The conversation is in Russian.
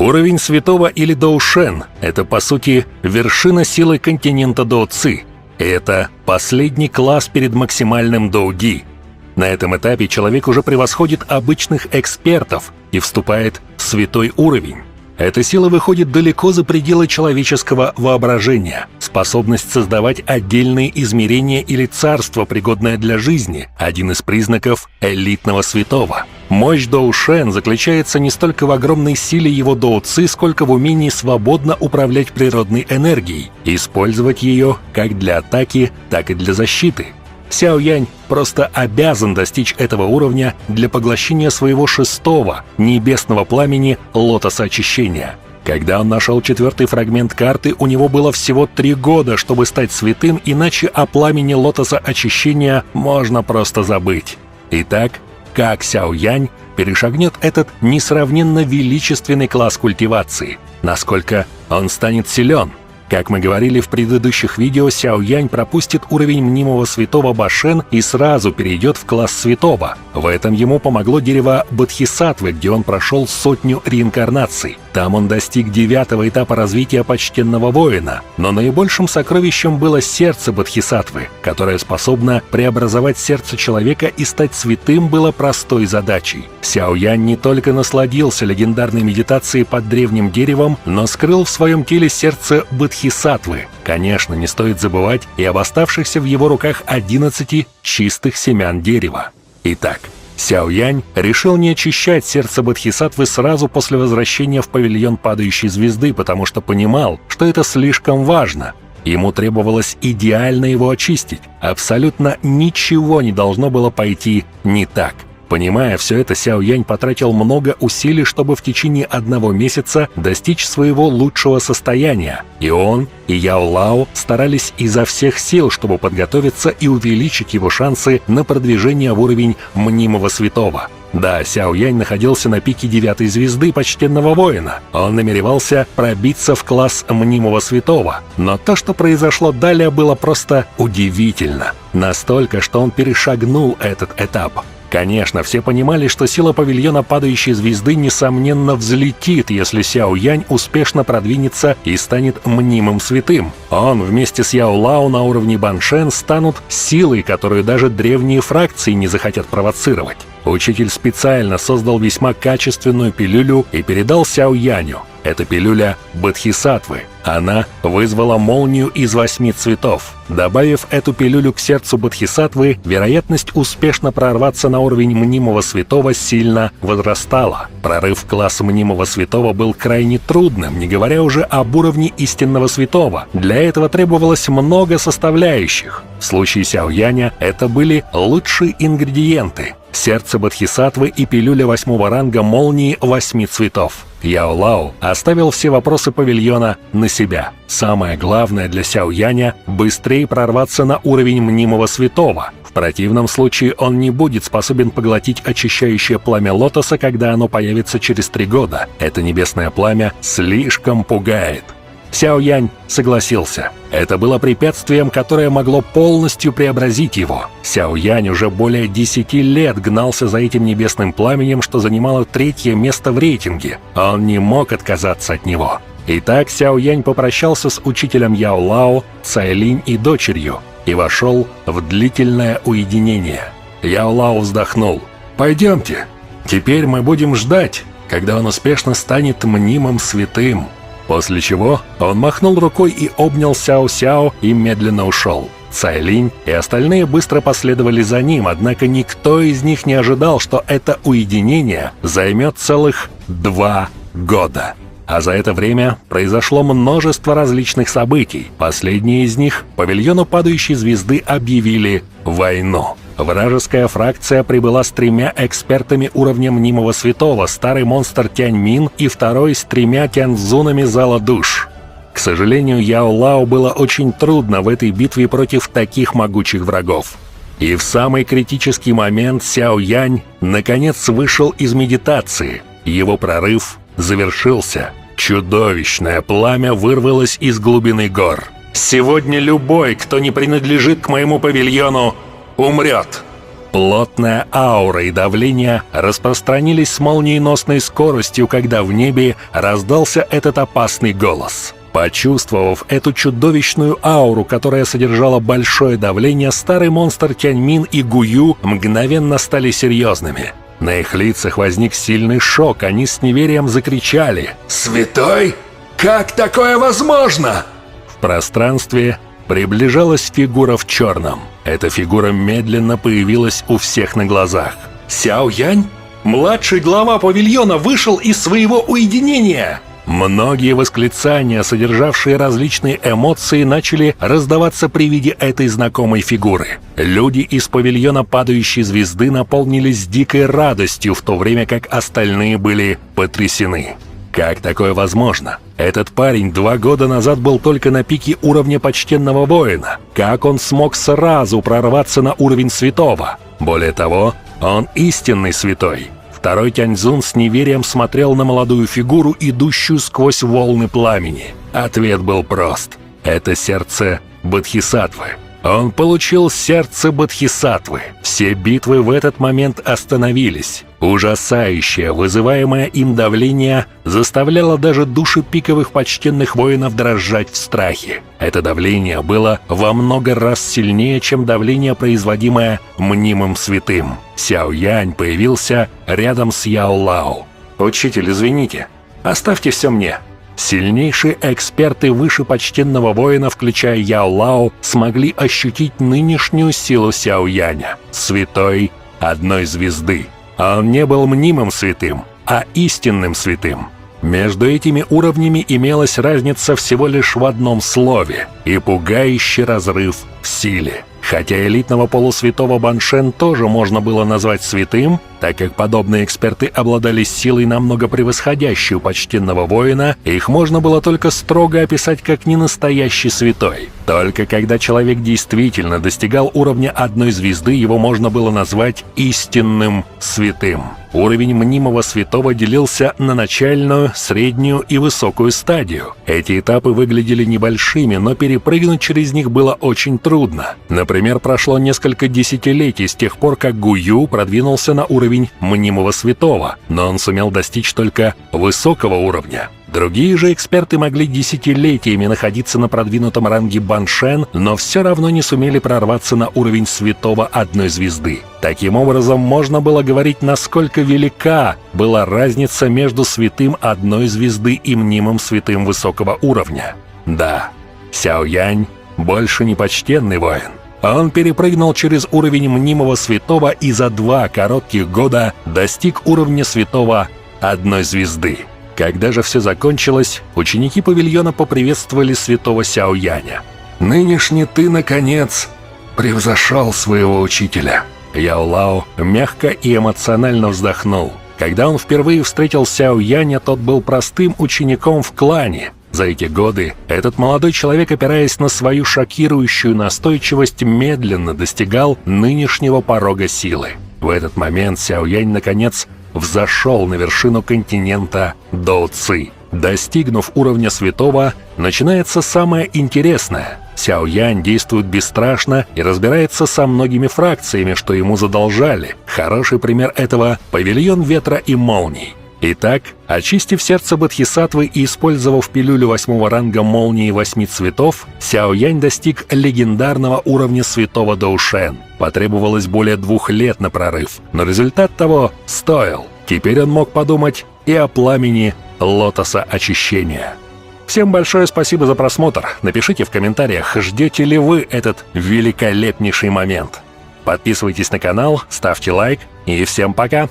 Уровень святого или Доушен – это, по сути, вершина силы континента Доуци. И это последний класс перед максимальным Доуди. На этом этапе человек уже превосходит обычных экспертов и вступает в святой уровень. Эта сила выходит далеко за пределы человеческого воображения. Способность создавать отдельные измерения или царство, пригодное для жизни – один из признаков элитного святого. Мощь Доушен заключается не столько в огромной силе его доуци, сколько в умении свободно управлять природной энергией, использовать ее как для атаки, так и для защиты. Сяо Янь просто обязан достичь этого уровня для поглощения своего шестого небесного пламени лотоса очищения. Когда он нашел 4-й фрагмент карты, у него было всего 3 года, чтобы стать святым, иначе о пламени лотоса очищения можно просто забыть. Итак, как Сяо Янь перешагнет этот несравненно величественный класс культивации? Насколько он станет силен? Как мы говорили в предыдущих видео, Сяо Янь пропустит уровень мнимого святого Башен и сразу перейдет в класс святого. В этом ему помогло дерево Бодхисаттвы, где он прошел 100 реинкарнаций. Там он достиг 9-го этапа развития почтенного воина. Но наибольшим сокровищем было сердце Бодхисаттвы, которое способно преобразовать сердце человека и стать святым, было простой задачей. Сяо Янь не только насладился легендарной медитацией под древним деревом, но скрыл в своем теле сердце Бодхисаттвы. Конечно, не стоит забывать и об оставшихся в его руках 11 чистых семян дерева. Итак, Сяо Янь решил не очищать сердце Бодхисаттвы сразу после возвращения в павильон падающей звезды, потому что понимал, что это слишком важно. Ему требовалось идеально его очистить. Абсолютно ничего не должно было пойти не так. Понимая все это, Сяо Янь потратил много усилий, чтобы в течение 1 месяца достичь своего лучшего состояния. И он, и Яо Лао старались изо всех сил, чтобы подготовиться и увеличить его шансы на продвижение в уровень мнимого святого. Да, Сяо Янь находился на пике 9-й звезды почтенного воина. Он намеревался пробиться в класс мнимого святого. Но то, что произошло далее, было просто удивительно. Настолько, что он перешагнул этот этап. Конечно, все понимали, что сила павильона падающей звезды несомненно взлетит, если Сяо Янь успешно продвинется и станет мнимым святым. Он вместе с Яо Лао на уровне Баншен станут силой, которую даже древние фракции не захотят провоцировать. Учитель специально создал весьма качественную пилюлю и передал Сяо Яню. Это пилюля Бодхисаттвы. Она вызвала молнию из 8 цветов. Добавив эту пилюлю к сердцу Бодхисаттвы, вероятность успешно прорваться на уровень мнимого святого сильно возрастала. Прорыв в класс мнимого святого был крайне трудным, не говоря уже об уровне истинного святого. Для этого требовалось много составляющих. В случае Сяо Яня это были лучшие ингредиенты: сердце Бодхисаттвы и пилюля 8-го ранга молнии 8 цветов. Яо Лао оставил все вопросы павильона на себя. Самое главное для Сяо Яня – быстрее прорваться на уровень мнимого святого. В противном случае он не будет способен поглотить очищающее пламя лотоса, когда оно появится через 3 года. Это небесное пламя слишком пугает. Сяо Янь согласился. Это было препятствием, которое могло полностью преобразить его. Сяо Янь уже более 10 лет гнался за этим небесным пламенем, что занимало 3-е место в рейтинге. Он не мог отказаться от него. Итак, Сяо Янь попрощался с учителем Яо Лао, Цайлинь и дочерью и вошел в длительное уединение. Яо Лао вздохнул. «Пойдемте. Теперь мы будем ждать, когда он успешно станет мнимым святым». После чего он махнул рукой и обнял Сяо-Сяо и медленно ушел. Цайлинь и остальные быстро последовали за ним, однако никто из них не ожидал, что это уединение займет целых 2 года. А за это время произошло множество различных событий. Последние из них павильону падающей звезды объявили войну. Вражеская фракция прибыла с 3 экспертами уровня мнимого святого, старый монстр Тяньмин и второй с 3 тяньцзунами зала душ. К сожалению, Яо Лао было очень трудно в этой битве против таких могучих врагов. И в самый критический момент Сяо Янь наконец вышел из медитации. Его прорыв завершился. Чудовищное пламя вырвалось из глубины гор. «Сегодня любой, кто не принадлежит к моему павильону, умрет!» Плотная аура и давление распространились с молниеносной скоростью, когда в небе раздался этот опасный голос. Почувствовав эту чудовищную ауру, которая содержала большое давление, старый монстр Тяньмин и Гую мгновенно стали серьезными. На их лицах возник сильный шок, они с неверием закричали: «Святой? Как такое возможно?» В пространстве приближалась фигура в черном. Эта фигура медленно появилась у всех на глазах. «Сяо Янь? Младший глава павильона вышел из своего уединения!» Многие восклицания, содержавшие различные эмоции, начали раздаваться при виде этой знакомой фигуры. Люди из павильона падающей звезды наполнились дикой радостью, в то время как остальные были потрясены. Как такое возможно? Этот парень 2 года назад был только на пике уровня почтенного воина. Как он смог сразу прорваться на уровень святого? Более того, он истинный святой. Второй Тяньцзун с неверием смотрел на молодую фигуру, идущую сквозь волны пламени. Ответ был прост. Это сердце Бодхисаттвы. Он получил сердце Бодхисаттвы. Все битвы в этот момент остановились. Ужасающее, вызываемое им давление заставляло даже души пиковых почтенных воинов дрожать в страхе. Это давление было во много раз сильнее, чем давление, производимое мнимым святым. Сяо Янь появился рядом с Яо Лао. «Учитель, извините, оставьте все мне». Сильнейшие эксперты выше почтенного воина, включая Яо Лао, смогли ощутить нынешнюю силу Сяо Яня, святой одной звезды. Он не был мнимым святым, а истинным святым. Между этими уровнями имелась разница всего лишь в одном слове и пугающий разрыв в силе. Хотя элитного полусвятого Баншен тоже можно было назвать святым, так как подобные эксперты обладали силой, намного превосходящей у почтенного воина, их можно было только строго описать как ненастоящий святой. Только когда человек действительно достигал уровня одной звезды, его можно было назвать истинным святым. Уровень мнимого святого делился на начальную, среднюю и высокую стадию. Эти этапы выглядели небольшими, но перепрыгнуть через них было очень трудно. Например, прошло несколько десятилетий с тех пор, как Гую продвинулся на уровень мнимого святого, но он сумел достичь только высокого уровня. Другие же эксперты могли десятилетиями находиться на продвинутом ранге Баншен, но все равно не сумели прорваться на уровень святого одной звезды. Таким образом, можно было говорить, насколько велика была разница между святым одной звезды и мнимым святым высокого уровня. Да, Сяо Янь больше не почтенный воин. Он перепрыгнул через уровень мнимого святого и за 2 коротких года достиг уровня святого одной звезды. Когда же все закончилось, ученики павильона поприветствовали святого Сяо Яня. «Нынешний ты, наконец, превзошел своего учителя». Яо Лао мягко и эмоционально вздохнул. Когда он впервые встретил Сяо Яня, тот был простым учеником в клане. За эти годы этот молодой человек, опираясь на свою шокирующую настойчивость, медленно достигал нынешнего порога силы. В этот момент Сяо Янь, наконец, взошел на вершину континента Доу Ци. Достигнув уровня святого, начинается самое интересное. Сяо Янь действует бесстрашно и разбирается со многими фракциями, что ему задолжали. Хороший пример этого – павильон ветра и молний. Итак, очистив сердце Бодхисаттвы и использовав пилюлю 8-го ранга молнии 8 цветов, Сяо Янь достиг легендарного уровня святого Доушен. Потребовалось более 2 лет на прорыв, но результат того стоил. Теперь он мог подумать и о пламени лотоса очищения. Всем большое спасибо за просмотр. Напишите в комментариях, ждете ли вы этот великолепнейший момент. Подписывайтесь на канал, ставьте лайк и всем пока!